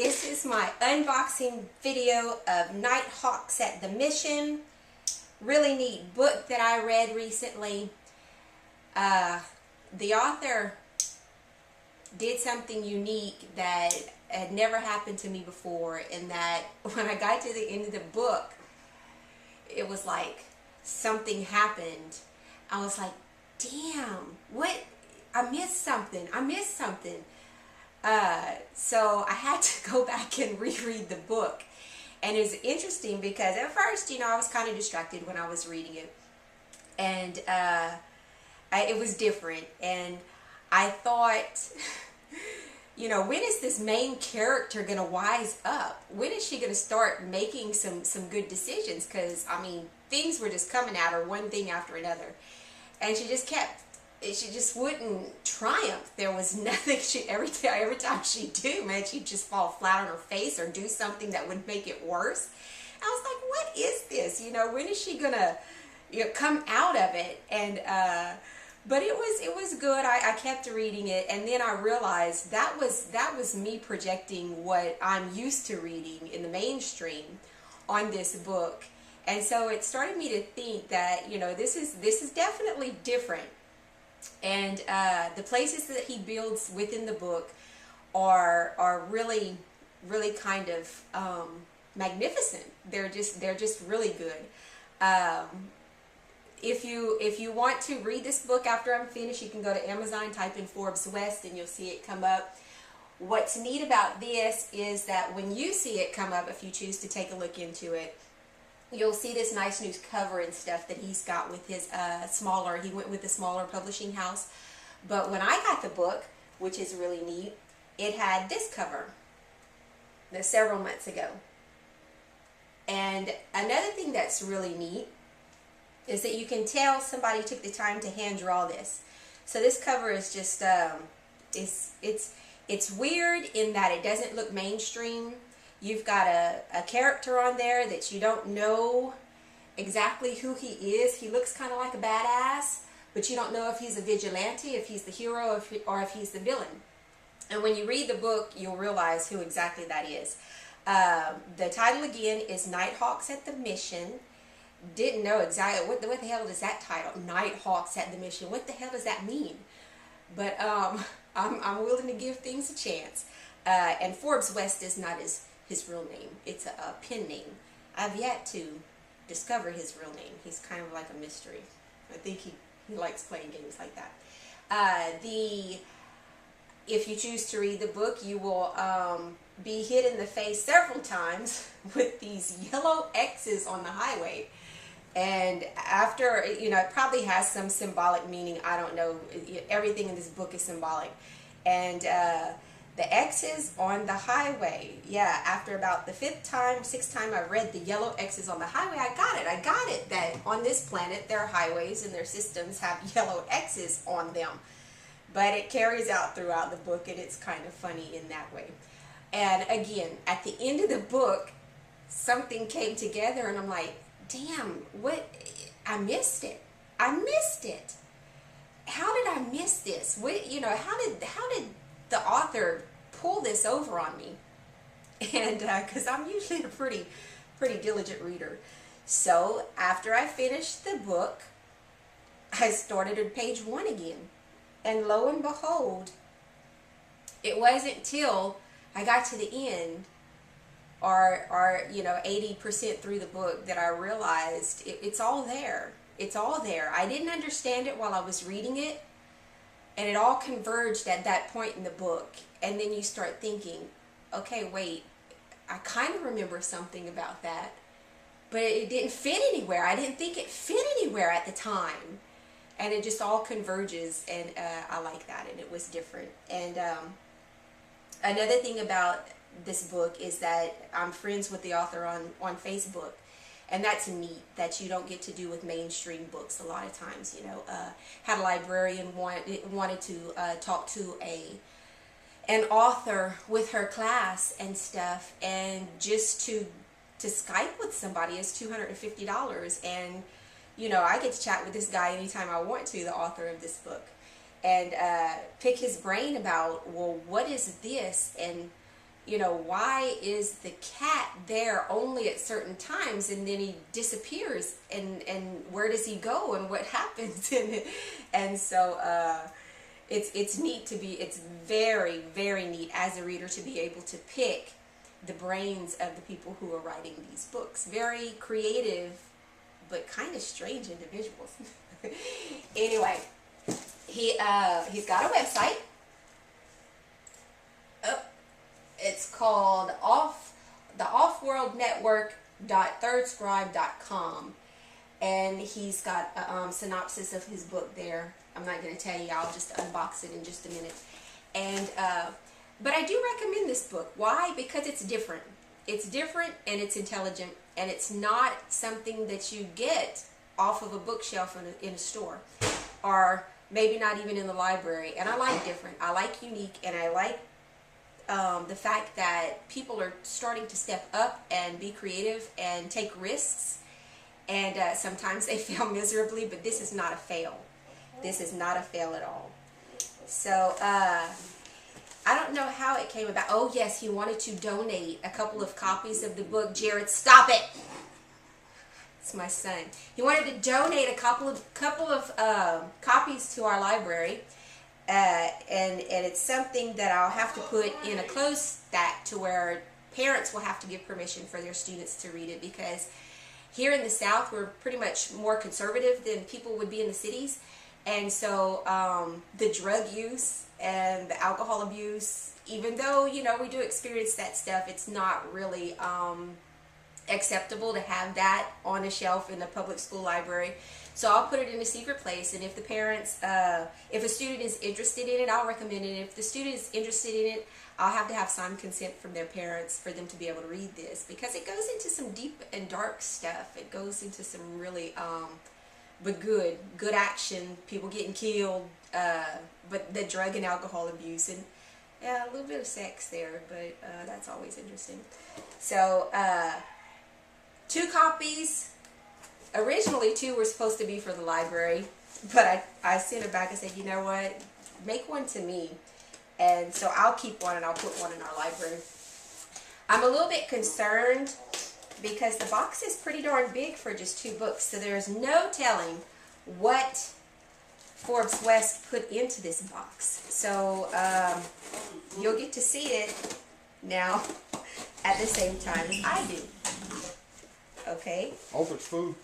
This is my unboxing video of Nighthawks at the Mission. Really neat book that I read recently. The author did something unique that had never happened to me before, in that when I got to the end of the book, it was like something happened. I was like, damn, what? I missed something. So I had to go back and reread the book. And it was interesting because at first, I was kind of distracted when I was reading it. And it was different. And I thought, when is this main character going to wise up? When is she going to start making some good decisions? Because, things were just coming at her, one thing after another. And she just wouldn't triumph. There was nothing. Every time she'd do, man, she'd just fall flat on her face or do something that would make it worse. I was like, what is this? When is she gonna come out of it? And but it was good. I kept reading it, and then I realized that was me projecting what I'm used to reading in the mainstream on this book. And so it started me to think that this is definitely different. And the places that he builds within the book are really kind of magnificent. They're just really good. If you want to read this book after I'm finished, you can go to Amazon, type in Forbes West, and you'll see it come up. What's neat about this is that when you see it come up, if you choose to take a look into it, you'll see this nice new cover and stuff that he's got with his he went with the smaller publishing house. But when I got the book, which is really neat, it had this cover several months ago. And another thing that's really neat is that you can tell somebody took the time to hand draw this. So this cover is just, it's weird in that it doesn't look mainstream. You've got a character on there that you don't know exactly who he is. He looks kind of like a badass, but you don't know if he's a vigilante, if he's the hero, or if he's the villain. And when you read the book, you'll realize who exactly that is. The title again is Nighthawks at the Mission. Didn't know exactly what the hell is that title? Nighthawks at the Mission. What the hell does that mean? But I'm willing to give things a chance. And Forbes West is not his real name. It's a pen name. I've yet to discover his real name. He's kind of like a mystery. I think he likes playing games like that. If you choose to read the book, you will be hit in the face several times with these yellow X's on the highway. And after, it probably has some symbolic meaning. I don't know. Everything in this book is symbolic. And the X's on the highway. Yeah, after about the sixth time I read the yellow X's on the highway, I got it. That on this planet, their highways and their systems have yellow X's on them. But it carries out throughout the book, and it's kind of funny in that way. And again, at the end of the book, something came together, and I'm like, damn, what? I missed it. How did I miss this? What, how did the author pull this over on me? And because I'm usually a pretty diligent reader. So after I finished the book, I started at page 1 again. And lo and behold, it wasn't till I got to the end, or 80% through the book, that I realized it's all there. It's all there. I didn't understand it while I was reading it, and it all converged at that point in the book. And then you start thinking, okay, wait, I kind of remember something about that, but it didn't fit anywhere. I didn't think it fit anywhere at the time. And it just all converges, and I like that, and it was different. And another thing about this book is that I'm friends with the author on Facebook. And that's neat, that you don't get to do with mainstream books a lot of times. Had a librarian wanted to talk to an author with her class and stuff, and just to Skype with somebody is $250. And I get to chat with this guy anytime I want to, the author of this book, and pick his brain about, well, what is this? And you know, why is the cat there only at certain times and then he disappears, and where does he go and what happens? And so it's neat to be, it's very, very neat as a reader to be able to pick the brains of the people who are writing these books. Very creative, but kind of strange individuals. Anyway, he's got a website. It's called offworldnetwork.thirdscribe.com, and he's got a synopsis of his book there. I'm not going to tell you, I'll just unbox it in just a minute. And but I do recommend this book. Why? Because it's different. It's different and it's intelligent, and it's not something that you get off of a bookshelf in a store, or maybe not even in the library. And I like different. I like unique, and I like the fact that people are starting to step up and be creative and take risks, and sometimes they fail miserably, but this is not a fail. This is not a fail at all. So I don't know how it came about. Oh yes, he wanted to donate a couple of copies of the book. Jared, stop it! It's my son. He wanted to donate a couple of copies to our library. And it's something that I'll have to put in a closed stack to where parents will have to give permission for their students to read it, because here in the South we're pretty much more conservative than people would be in the cities, and so the drug use and the alcohol abuse, even though, you know, we do experience that stuff, it's not really acceptable to have that on a shelf in the public school library. So I'll put it in a secret place, and if the parents, if a student is interested in it, I'll recommend it. If the student is interested in it, I'll have to have signed consent from their parents for them to be able to read this, because it goes into some deep and dark stuff. It goes into some really, but good action, people getting killed, but the drug and alcohol abuse, and yeah, a little bit of sex there, but that's always interesting. So 2 copies. Originally 2 were supposed to be for the library, but I sent it back and said, you know what, make one to me. And so I'll keep one, and I'll put one in our library. I'm a little bit concerned because the box is pretty darn big for just 2 books, so there's no telling what Forbes West put into this box. So you'll get to see it now at the same time as I do. Okay? Hope it's food.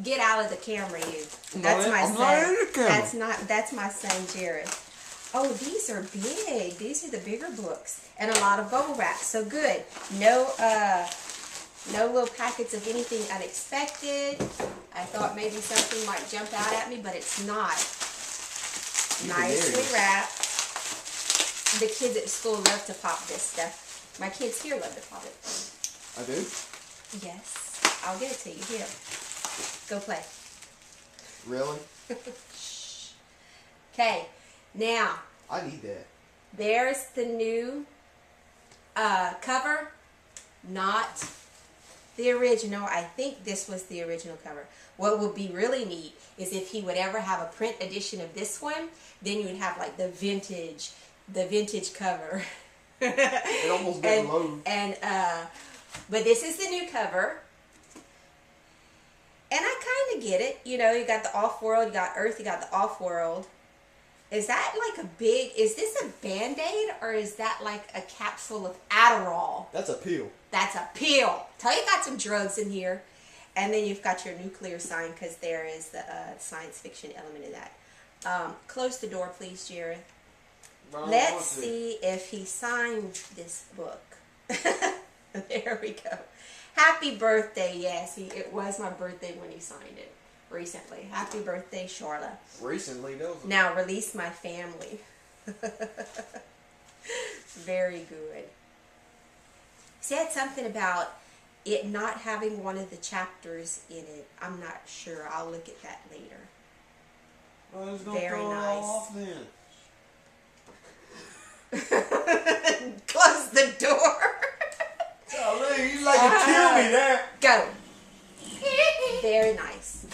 Get out of the camera, you. That's my son. That's my son, Jared. Oh, these are big. These are the bigger books, and a lot of bubble wrap. So good. No little packets of anything unexpected. I thought maybe something might jump out at me, but it's not. Nicely wrapped. The kids at school love to pop this stuff. My kids here love to pop it. I do? Yes. I'll get it to you. Here. Go play. Really? Okay. Now. I need that. There's the new cover. Not the original. I think this was the original cover. What would be really neat is if he would ever have a print edition of this one, then you would have like the vintage cover. It almost got low. And but this is the new cover. And I kind of get it. You know, you got the off-world, you got Earth, you got the off-world. Is that like is this a Band-Aid, or is that like a capsule of Adderall? That's a pill. That's a pill. Tell you got some drugs in here. And then you've got your nuclear sign, because there is the science fiction element of that. Close the door, please, Jared. Let's see if he signed this book. There we go. Happy birthday. Yes, it was my birthday when he signed it recently. Happy birthday, Charla. Recently, those. Now release my family. Very good. Said something about it not having one of the chapters in it. I'm not sure. I'll look at that later. Well, very nice. Off then. Close the door. Golly, you like to kill me there. Go. Very nice.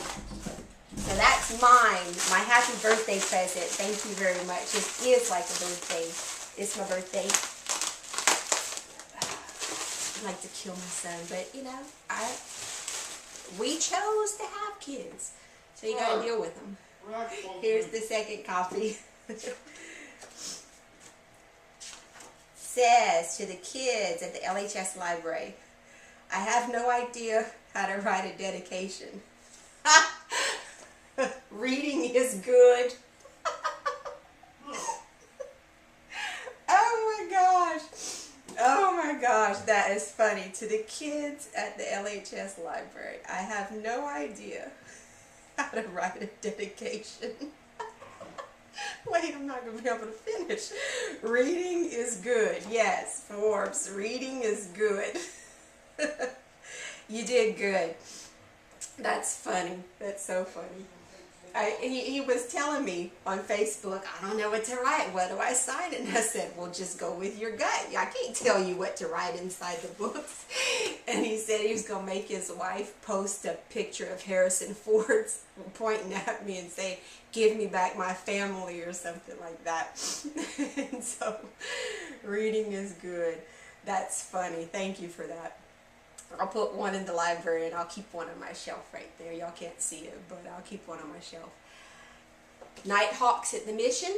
So that's mine. My happy birthday present. Thank you very much. It is like a birthday. It's my birthday. I'd like to kill my son, but you know, we chose to have kids, so you got to deal with them. Here's the second copy. Says to the kids at the LHS library, I have no idea how to write a dedication. Reading is good. Oh my gosh, that is funny. To the kids at the LHS library, I have no idea how to write a dedication. Wait, I'm not going to be able to finish. Reading is good. Yes, Forbes, reading is good. You did good. That's funny. That's so funny. He was telling me on Facebook, I don't know what to write. What do I sign? And I said, well, just go with your gut. I can't tell you what to write inside the books. And he said he was going to make his wife post a picture of Harrison Ford pointing at me and saying, give me back my family or something like that. And so reading is good. That's funny. Thank you for that. I'll put one in the library and I'll keep one on my shelf right there. Y'all can't see it, but I'll keep one on my shelf. Nighthawks at the Mission.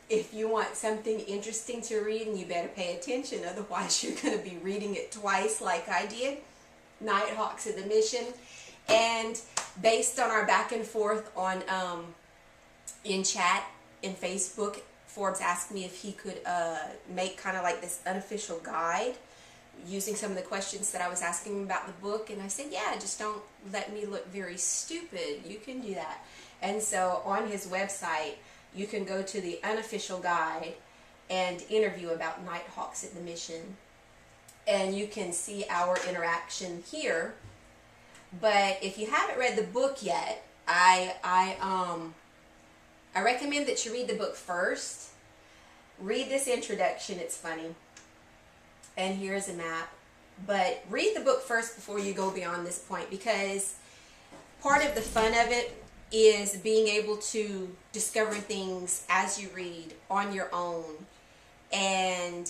If you want something interesting to read, and you better pay attention, otherwise you're going to be reading it twice like I did. Nighthawks at the Mission. And based on our back and forth on in chat in Facebook, Forbes asked me if he could make kind of like this unofficial guide using some of the questions that I was asking him about the book, and I said, yeah, just don't let me look very stupid. You can do that. And so on his website, you can go to the unofficial guide and interview about Nighthawks at the Mission, and you can see our interaction here. But if you haven't read the book yet, I recommend that you read the book first. Read this introduction. It's funny. And here's a map. But read the book first before you go beyond this point, because part of the fun of it is being able to discover things as you read on your own. And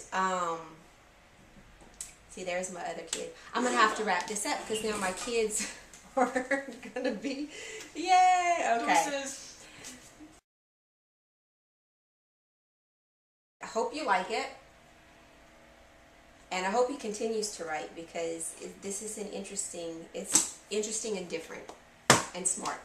see, there's my other kid. I'm going to have to wrap this up because now my kids are going to be, yay, okay. I hope you like it. And I hope he continues to write, because this is it's interesting and different and smart.